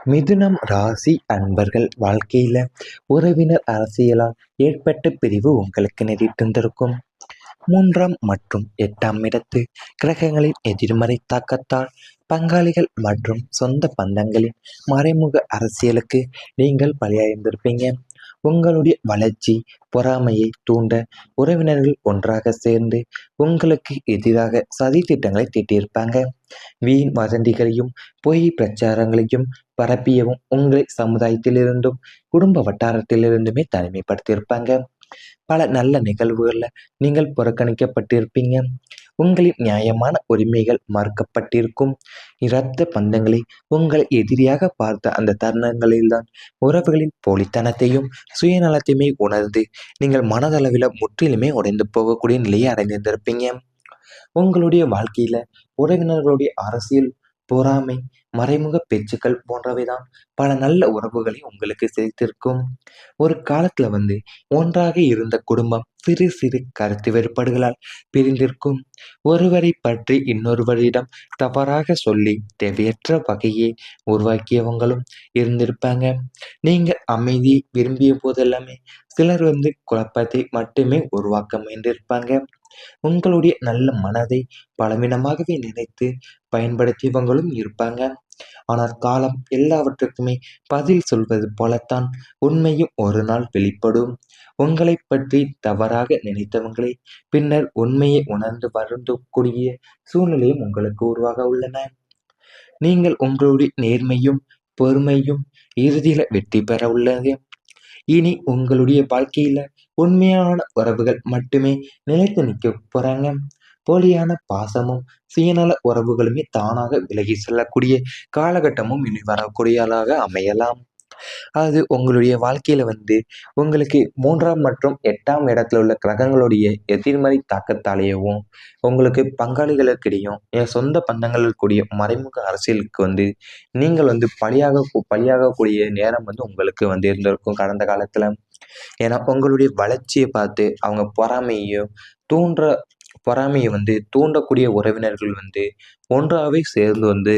மிதுனம் ராசி அன்பர்கள் வாழ்க்கையில உறவினர் அரசியலால் ஏற்பட்ட பிரிவு உங்களுக்கு நேரிட்டிருந்திருக்கும். 3ஆம் மற்றும் 8ஆம் இடத்து கிரகங்களின் எதிர்மறை தாக்கத்தால் பங்காளிகள் மற்றும் சொந்த பந்தங்களின் மறைமுக அரசியலுக்கு நீங்கள் பலியாயிருந்திருப்பீங்க. உங்களுடைய வளர்ச்சி பொறாமையை தூண்ட உறவினர்கள் ஒன்றாக சேர்ந்து உங்களுக்கு எதிராக சதி திட்டங்களை தீட்டியிருப்பாங்க. வீண் வதந்திகளையும் பொய் பிரச்சாரங்களையும் பரப்பியவும் உங்களை சமுதாயத்திலிருந்தும் குடும்ப வட்டாரத்திலிருந்துமே தனிமைப்படுத்தியிருப்பாங்க. பல நல்ல நிகழ்வுகள்ல நீங்கள் புறக்கணிக்கப்பட்டிருப்பீங்க. உங்களின் நியாயமான உரிமைகள் மறுக்கப்பட்டிருக்கும். இரத்த பந்தங்களை உங்களை எதிரியாக பார்த்த அந்த தருணங்களில்தான் உறவுகளின் போலித்தனத்தையும் சுயநலத்தையுமே உணர்ந்து நீங்கள் மனதளவில் முற்றிலுமே உடைந்து போகக்கூடிய நிலையை அடைந்திருந்திருப்பீங்க. உங்களுடைய வாழ்க்கையில உறவினர்களுடைய அரசியல், பொறாமை, மறைமுக பேச்சுக்கள் போன்றவைதான் பல நல்ல உறவுகளை உங்களுக்கு சேர்த்திருக்கும். ஒரு காலத்துல ஒன்றாக இருந்த குடும்பம் சிறு சிறு கருத்து வேறுபாடுகளால் பிரிந்திருக்கும். ஒருவரை பற்றி இன்னொருவரிடம் தவறாக சொல்லி தேவையற்ற வகையை உருவாக்கியவங்களும் இருந்திருப்பாங்க. நீங்கள் அமைதியை விரும்பிய போதெல்லாமே சிலர் குழப்பத்தை மட்டுமே உருவாக்க முயன்றிருப்பாங்க. உங்களுடைய நல்ல மனதை பலவீனமாகவே நினைத்து பயன்படுத்தியவங்களும் இருப்பாங்க. ஆனால் காலம் எல்லாவற்றுக்குமே பதில் சொல்வது போலத்தான் உண்மையும் ஒரு நாள் வெளிப்படும். உங்களை பற்றி தவறாக நினைத்தவங்களை பின்னர் உண்மையை உணர்ந்து வருந்தக்கூடிய சூழ்நிலையும் உங்களுக்கு உருவாக உள்ளன. நீங்கள் உங்களுடைய நேர்மையும் பொறுமையும் இறுதியில வெற்றி பெற உள்ளது. இனி உங்களுடைய வாழ்க்கையில உண்மையான உறவுகள் மட்டுமே நிலைத்து நிற்க போறாங்க. போலியான பாசமும் சுயநல உறவுகளுமே தானாக விலகி செல்லக்கூடிய காலகட்டமும் இனி வரக்கூடியதாக அமையலாம். அது உங்களுடைய வாழ்க்கையில உங்களுக்கு 3ஆம் மற்றும் 8ஆம் இடத்துல உள்ள கிரகங்களுடைய எதிர்மறை தாக்கத்தாலேயவும் உங்களுக்கு பங்காளிகளுக்கிடையும் என் சொந்த பந்தங்களுக்குடைய மறைமுக அரசியலுக்கு நீங்கள் பலியாகக்கூடிய நேரம் உங்களுக்கு இருந்திருக்கும் கடந்த காலத்துல. ஏன்னா உங்களுடைய வளர்ச்சியை பார்த்து அவங்க பொறாமையை தூண்டக்கூடிய உறவினர்கள் ஒன்றாகவே சேர்ந்து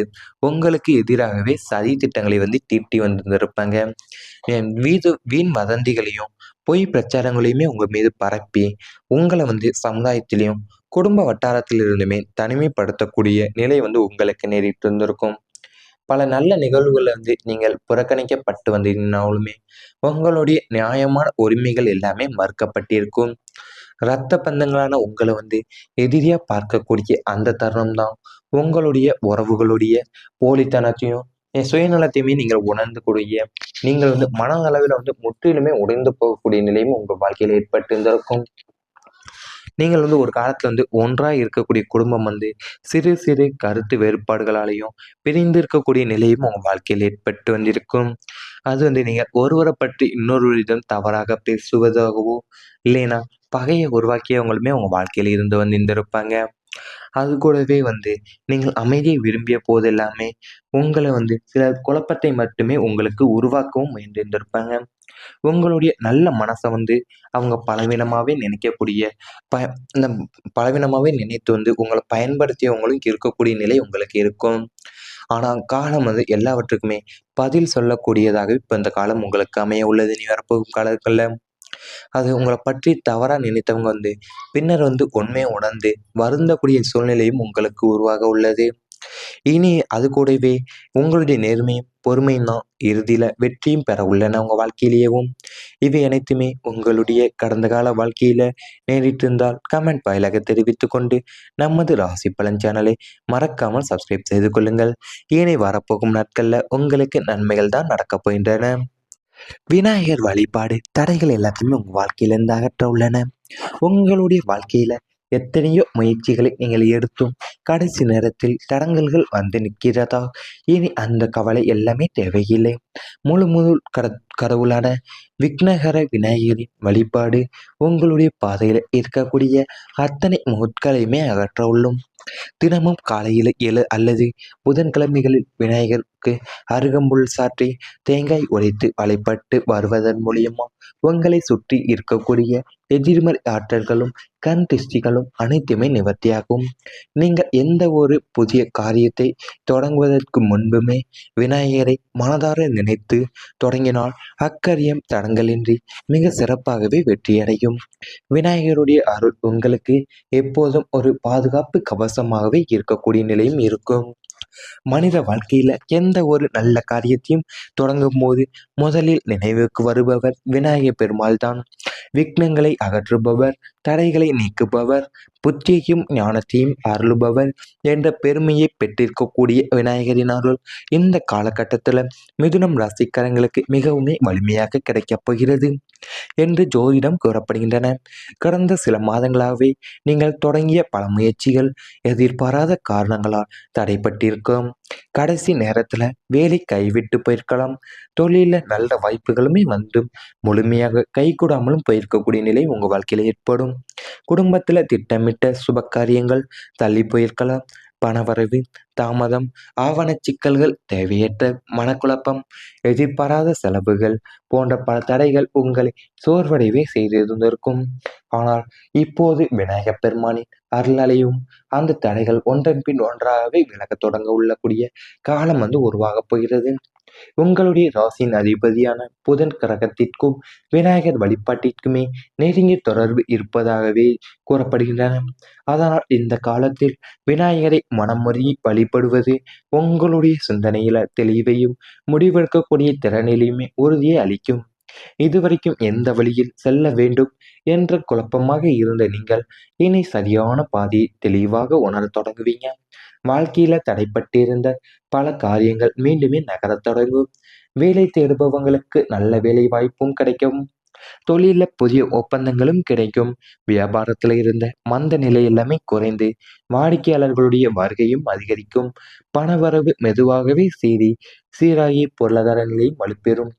உங்களுக்கு எதிராகவே சதி திட்டங்களை தீட்டி வந்திருப்பாங்க. வீண் வதந்திகளையும் பொய் பிரச்சாரங்களையுமே உங்க மீது பரப்பி உங்களை சமுதாயத்திலையும் குடும்ப வட்டாரத்திலிருந்துமே தனிமைப்படுத்தக்கூடிய நிலை உங்களுக்கு நேரிட்டு இருந்திருக்கும். பல நல்ல நிகழ்வுகள் நீங்கள் புறக்கணிக்கப்பட்டு வந்தீங்கன்னாலுமே உங்களுடைய நியாயமான உரிமைகள் எல்லாமே மறுக்கப்பட்டிருக்கும். இரத்த பந்தங்களான உங்களை எதிரியா பார்க்கக்கூடிய அந்த தருணம் தான் உங்களுடைய உறவுகளுடைய போலித்தனத்தையும் சுயநலத்தையுமே நீங்கள் உணர்ந்து கூடிய நீங்கள் மனதளவில் முற்றிலுமே உடைந்து போகக்கூடிய நிலையும் உங்கள் வாழ்க்கையில் ஏற்பட்டு இருந்திருக்கும். நீங்கள் ஒரு காலத்துல ஒன்றாக இருக்கக்கூடிய குடும்பம் சிறு சிறு கருத்து வேறுபாடுகளாலையும் பிரிந்து இருக்கக்கூடிய நிலையும் உங்கள் வாழ்க்கையில் ஏற்பட்டு வந்திருக்கும். அது நீங்கள் ஒருவரை பற்றி இன்னொருவரிடம் தவறாக பேசுவதாகவோ இல்லைன்னா பகையை உருவாக்கியவங்களுமே உங்கள் வாழ்க்கையில் இருந்து இருந்திருப்பாங்க. அது கூடவே நீங்கள் அமைதியை விரும்பிய போதெல்லாமே உங்களை சில குழப்பத்தை மட்டுமே உங்களுக்கு உருவாக்கவும் முயன்றிருந்திருப்பாங்க. உங்களுடைய நல்ல மனசை அவங்க பலவீனமாகவே நினைக்கக்கூடிய இந்த பலவீனமாகவே நினைத்து உங்களை பயன்படுத்தியவங்களும் இருக்கக்கூடிய நிலை உங்களுக்கு இருக்கும். ஆனால் காலம் எல்லாவற்றுக்குமே பதில் சொல்லக்கூடியதாக இப்போ இந்த காலம் உங்களுக்கு அமைய உள்ளது. இனி வரப்போகும் காலங்களில் அது உங்களை பற்றி தவறாக நினைத்தவங்க பின்னர் உண்மையை உணர்ந்து வருந்தக்கூடிய சூழ்நிலையும் உங்களுக்கு உருவாக உள்ளது. இனி அது கூடவே உங்களுடைய நேர்மையும் பொறுமையும் தான் இறுதியில வெற்றியும் பெற உள்ளன உங்க வாழ்க்கையிலேயேவும். இவை அனைத்துமே உங்களுடைய கடந்த கால வாழ்க்கையில நேரிட்டிருந்தால் கமெண்ட் வாயிலாக தெரிவித்துக் கொண்டு நமது ராசி பலன் சேனலை மறக்காமல் சப்ஸ்கிரைப் செய்து கொள்ளுங்கள். இனி வரப்போகும் நாட்கள்ல உங்களுக்கு நன்மைகள் தான் நடக்கப் போகின்றன. விநாயகர் வழிபாடு தடைகள் எல்லாத்தையுமே உங்க வாழ்க்கையிலிருந்து அகற்ற உள்ளன. உங்களுடைய வாழ்க்கையில எத்தனையோ முயற்சிகளை நீங்கள் எடுத்தும் கடைசி நேரத்தில் தடங்கல்கள் நிற்கிறதா? இனி அந்த கவலை எல்லாமே தேவையில்லை. முழு முழு கடவுளான விக்னகர விநாயகரின் வழிபாடு உங்களுடைய பாதையில் இருக்கக்கூடிய அத்தனை முட்களையுமே அகற்ற உள்ளும். தினமும் காலையில் அல்லது புதன்கிழமைகளில் விநாயகர் குடும்பத்துக்கு அருகம்புல் சாற்றி தேங்காய் உடைத்து வழிபட்டு வருவதன் மூலியமா உங்களை சுற்றி இருக்கக்கூடிய எதிர்மறை ஆற்றல்களும் கண் திருஷ்டிகளும் அனைத்துமே நிவர்த்தியாகும். நீங்கள் எந்த ஒரு புதிய காரியத்தை தொடங்குவதற்கு முன்புமே விநாயகரை மனதார நினைத்து தொடங்கினால் அக்காரியம் தடங்கலின்றி மிக சிறப்பாகவே வெற்றியடையும். விநாயகருடைய அருள் உங்களுக்கு எப்போதும் ஒரு பாதுகாப்பு கவசமாகவே இருக்கக்கூடிய நிலையும் இருக்கும். மனித வாழ்க்கையில எந்த ஒரு நல்ல காரியத்தையும் தொடங்கும் போது முதலில் நினைவுக்கு வருபவர் விநாயகப் பெருமாள் தான். விக்னங்களை அகற்றுபவர், தடைகளை நீக்குபவர், புத்தியையும் ஞானத்தையும் அருளுபவர் என்ற பெருமையை பெற்றிருக்கக்கூடிய விநாயகரின் அருள் இந்த காலகட்டத்தில் மிதுனம் ராசிக்காரங்களுக்கு மிகவுமே வலிமையாக கிடைக்கப் போகிறது என்று ஜோதிடம் கூறப்படுகின்றன. கடந்த சில மாதங்களாகவே நீங்கள் தொடங்கிய பல முயற்சிகள் எதிர்பாராத காரணங்களால் தடைப்பட்டிருக்கும். கடைசி நேரத்தில் வேலை கைவிட்டு போயிருக்கலாம். தொழிலில் நல்ல வாய்ப்புகளுமே வந்தும் முழுமையாக கைகூடாமலும் போயிருக்கக்கூடிய நிலை உங்கள் வாழ்க்கையில் ஏற்படும். குடும்பத்தில் திட்டமிட்ட சுப காரியங்கள் தள்ளி போயிருக்கலாம். பணவரவு தாமதம், ஆவண சிக்கல்கள், தேவையற்ற மனக்குழப்பம், எதிர்பாராத செலவுகள் போன்ற பல தடைகள் உங்களை சோர்வடைவே செய்திருந்திருக்கும். ஆனால் இப்போது விநாயகப் பெருமானின் அருளாலையும் அந்த தடைகள் ஒன்றன் பின் ஒன்றாகவே விலகத் தொடங்க உள்ளக்கூடிய காலம் உருவாகப் போகிறது. உங்களுடைய ராசியின் அதிபதியான புதன் கிரகத்திற்கும் விநாயகர் வழிபாட்டிற்குமே நெருங்கிய தொடர்பு இருப்பதாகவே கூறப்படுகின்றன. அதனால் இந்த காலத்தில் விநாயகரை மனமுறி வழிபடுவது உங்களுடைய சிந்தனையில தெளிவையும் முடிவெடுக்கக்கூடிய திறனிலையுமே உறுதியை அளிக்கும். இதுவரைக்கும் எந்த வழியில் செல்ல வேண்டும் என்ற குழப்பமாக இருந்த நீங்கள் இனி சரியான பாதையை தெளிவாக உணரத் தொடங்குவீங்க. வாழ்க்கையில தடைப்பட்டிருந்த பல காரியங்கள் மீண்டுமே நகரத் தொடங்கும். வேலை தேடுபவங்களுக்கு நல்ல வேலை வாய்ப்பும் கிடைக்கும். தொழில புதிய ஒப்பந்தங்களும் கிடைக்கும். வியாபாரத்தில் இருந்த மந்த நிலை எல்லாமே குறைந்து வாடிக்கையாளர்களுடைய வருகையும் அதிகரிக்கும். பணவரவு மெதுவாகவே சீராகி பொருளாதார நிலையும் வலுப்பெறும்.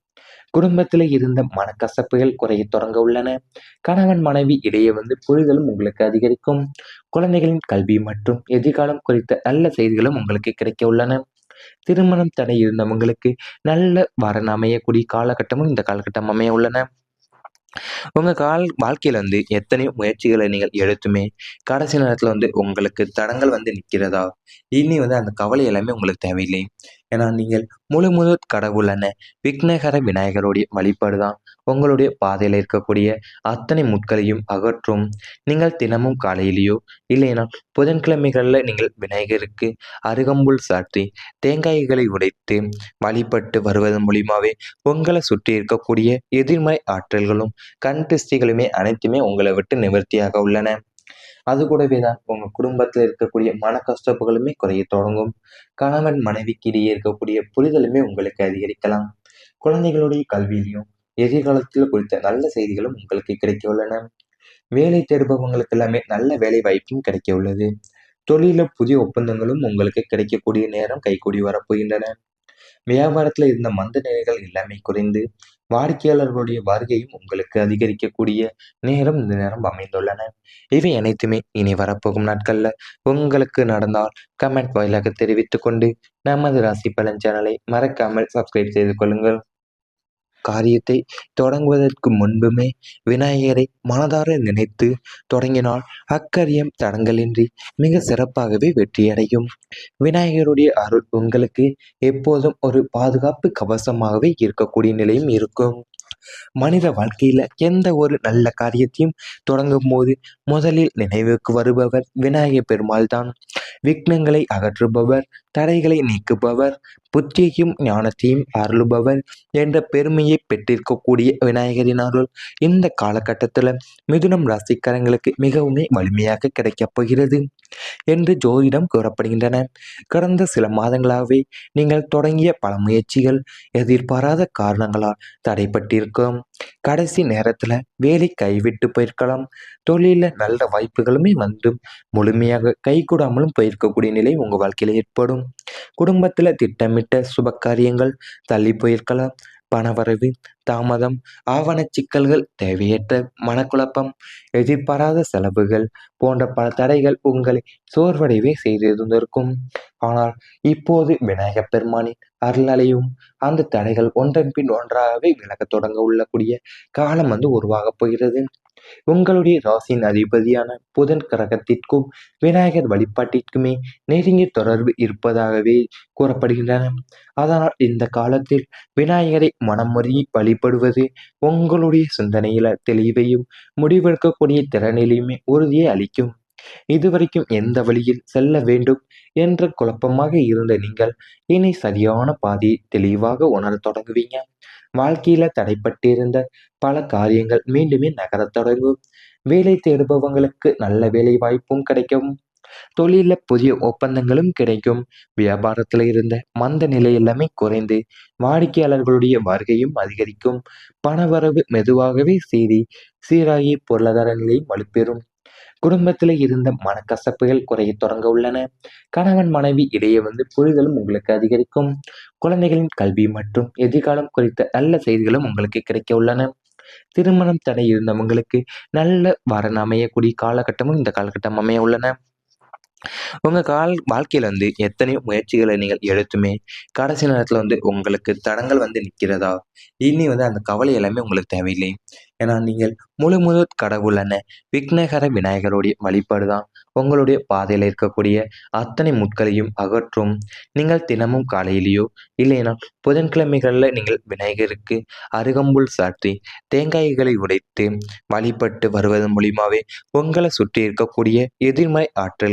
குடும்பத்தில் இருந்த மனக்கசப்புகள் குறைய தொடங்க உள்ளன. கணவன் மனைவி இடையே புரிதலும் உங்களுக்கு அதிகரிக்கும். குழந்தைகளின் கல்வி மற்றும் எதிர்காலம் குறித்த நல்ல செய்திகளும் உங்களுக்கு கிடைக்க உள்ளன. திருமணம் தடை இருந்தவங்களுக்கு நல்ல வரன் அமையக்கூடிய காலகட்டமும் இந்த காலகட்டம் அமைய உள்ளன. உங்கள் வாழ்க்கையில் எத்தனையோ முயற்சிகளை நீங்கள் எடுத்துமே கடைசி நேரத்தில் உங்களுக்கு தடங்கள் நிற்கிறதா? இனி அந்த கவலை எல்லாமே உங்களுக்கு தேவையில்லை. ஏன்னா நீங்கள் முழு கடவுளான விக்னகர விநாயகருடைய வழிபாடு தான் உங்களுடைய பாதையில் இருக்கக்கூடிய அத்தனை முட்களையும் அகற்றும். நீங்கள் தினமும் காலையிலேயோ இல்லைனா புதன்கிழமைகளில் நீங்கள் விநாயகருக்கு அருகம்புல் சாற்றி தேங்காய்களை உடைத்து வழிபட்டு வருவதன் மூலியமாகவே உங்களை சுற்றி இருக்கக்கூடிய எதிர்மறை ஆற்றல்களும் கண் திருஷ்டிகளுமே அனைத்துமே உங்களை விட்டு நிவர்த்தியாக உள்ளன. அது கூடவே தான் உங்கள் குடும்பத்தில் இருக்கக்கூடிய மன கஷ்டப்புகளுமே குறைய தொடங்கும். கணவன் மனைவிக்கு இடையே இருக்கக்கூடிய புரிதலுமே உங்களுக்கு அதிகரிக்கலாம். குழந்தைகளுடைய கல்வியிலையும் எதிர்காலத்தில் குறித்த நல்ல செய்திகளும் உங்களுக்கு கிடைக்க உள்ளன. வேலை தேடுபவங்களுக்கு எல்லாமே நல்ல வேலை வாய்ப்பும் கிடைக்க உள்ளது. தொழிலில் புதிய ஒப்பந்தங்களும் உங்களுக்கு கிடைக்கக்கூடிய நேரம் கைகூடி வரப்போகின்றன. வியாபாரத்தில் இருந்த மந்த நிலைகள் எல்லாமே குறைந்து வாடிக்கையாளர்களுடைய வருகையும் உங்களுக்கு அதிகரிக்கக்கூடிய நேரம் இந்த நேரம் அமைந்துள்ளன. இவை அனைத்துமே இனி வரப்போகும் நாட்கள்ல உங்களுக்கு நடந்தால் கமெண்ட் வாயிலாக தெரிவித்துக் கொண்டு நமது ராசி பலன் சேனலை மறக்காமல் சப்ஸ்கிரைப் செய்து கொள்ளுங்கள். காரியத்தை தொடங்குவதற்கு முன்புமே விநாயகரை மனதார நினைத்து தொடங்கினால் அக்காரியம் தடங்கலின்றி மிக சிறப்பாகவே வெற்றியடையும். விநாயகருடைய அருள் உங்களுக்கு எப்போதும் ஒரு பாதுகாப்பு கவசமாகவே இருக்கக்கூடிய நிலையும் இருக்கும். மனித வாழ்க்கையில எந்த ஒரு நல்ல காரியத்தையும் தொடங்கும் போது முதலில் நினைவுக்கு வருபவர் விநாயகப் பெருமாள் தான். விக்னங்களை அகற்றுபவர், தடைகளை நீக்குபவர், புத்தியையும் ஞானத்தையும் அருளுபவர் என்ற பெருமையை பெற்றிருக்கக்கூடிய விநாயகரின் அருள் இந்த காலகட்டத்தில் மிதுனம் ராசிக்காரங்களுக்கு மிகவுமே வலிமையாக கிடைக்கப் போகிறது என்று ஜோதிடம் கூறப்படுகின்றன. கடந்த சில மாதங்களாகவே நீங்கள் தொடங்கிய பல முயற்சிகள் எதிர்பாராத காரணங்களால் தடைப்பட்டிருக்கும். கடைசி நேரத்தில் வேலை கைவிட்டு போயிருக்கலாம். தொழில நல்ல வாய்ப்புகளுமே முழுமையாக கைகூடாமலும் போயிருக்கக்கூடிய நிலை உங்கள் வாழ்க்கையில் ஏற்படும். குடும்பத்தில் திட்டமிட்ட சுப காரியங்கள் தள்ளி போயிருக்கலாம். பணவரவு தாமதம், ஆவண சிக்கல்கள், தேவையற்ற மனக்குழப்பம், எதிர்பாராத செலவுகள் போன்ற பல தடைகள் உங்களை சோர்வடைவே செய்திருந்திருக்கும். ஆனால் இப்போது விநாயகப் பெருமானின் அருளாலையும் அந்த தடைகள் ஒன்றன் பின் ஒன்றாகவே விலகத் தொடங்க உள்ளக்கூடிய காலம் உருவாகப் போகிறது. உங்களுடைய ராசியின் அதிபதியான புதன் கிரகத்திற்கும் விநாயகர் வழிபாட்டிற்குமே நெருங்கிய தொடர்பு இருப்பதாகவே கூறப்படுகின்றன. அதனால் இந்த காலத்தில் விநாயகரை மனமுருகி வழிபடுவது உங்களுடைய சிந்தனையில தெளிவையும் முடிவெடுக்கக்கூடிய திறனிலையுமே உறுதியை அளிக்கும். இதுவரைக்கும் எந்த வழியில் செல்ல வேண்டும் என்ற குழப்பமாக இருந்த நீங்கள் இனி சரியான பாதையை தெளிவாக உணரத் தொடங்குவீங்க. வாழ்க்கையில தடைப்பட்டிருந்த பல காரியங்கள் மீண்டுமே நகரத் தொடங்கும். வேலை தேடுபவங்களுக்கு நல்ல வேலை வாய்ப்பும் கிடைக்கும். தொழில புதிய ஒப்பந்தங்களும் கிடைக்கும். வியாபாரத்துல இருந்த மந்த நிலை எல்லாமே குறைந்து வாடிக்கையாளர்களுடைய வருகையும் அதிகரிக்கும். பணவரவு மெதுவாகவே சீராகி பொருளாதார நிலையும் வலுப்பெறும். குடும்பத்துல இருந்த மனக்கசப்புகள் குறைய தொடங்க உள்ளன. கணவன் மனைவி இடையே புரிதலும் உங்களுக்கு அதிகரிக்கும். குழந்தைகளின் கல்வி மற்றும் எதிர்காலம் குறித்த நல்ல செய்திகளும் உங்களுக்கு கிடைக்க உள்ளன. திருமணம் தடை இருந்தவங்களுக்கு நல்ல வரன் அமையக்கூடிய காலகட்டமும் இந்த காலகட்டம் அமைய உள்ளன. உங்க வாழ்க்கையில எத்தனையோ முயற்சிகளை நீங்கள் எடுத்துமே கடைசி நேரத்துல உங்களுக்கு தடங்கள் நிக்கிறதா? இனி அந்த கவலை எல்லாமே உங்களுக்கு தேவையில்லை. ஏன்னா நீங்கள் முழு கடவுளான விக்னேகர விநாயகருடைய வழிபாடுதான் உங்களுடைய பாதையில இருக்கக்கூடிய அத்தனை முட்களையும் அகற்றும். நீங்கள் தினமும் காலையிலேயோ இல்லைனா புதன்கிழமைகள்ல நீங்கள் விநாயகருக்கு அருகம்புல் சாற்றி தேங்காய்களை உடைத்து வழிபட்டு வருவதன் மூலியமாவே உங்களை சுற்றி இருக்கக்கூடிய எதிர்மறை ஆற்றல்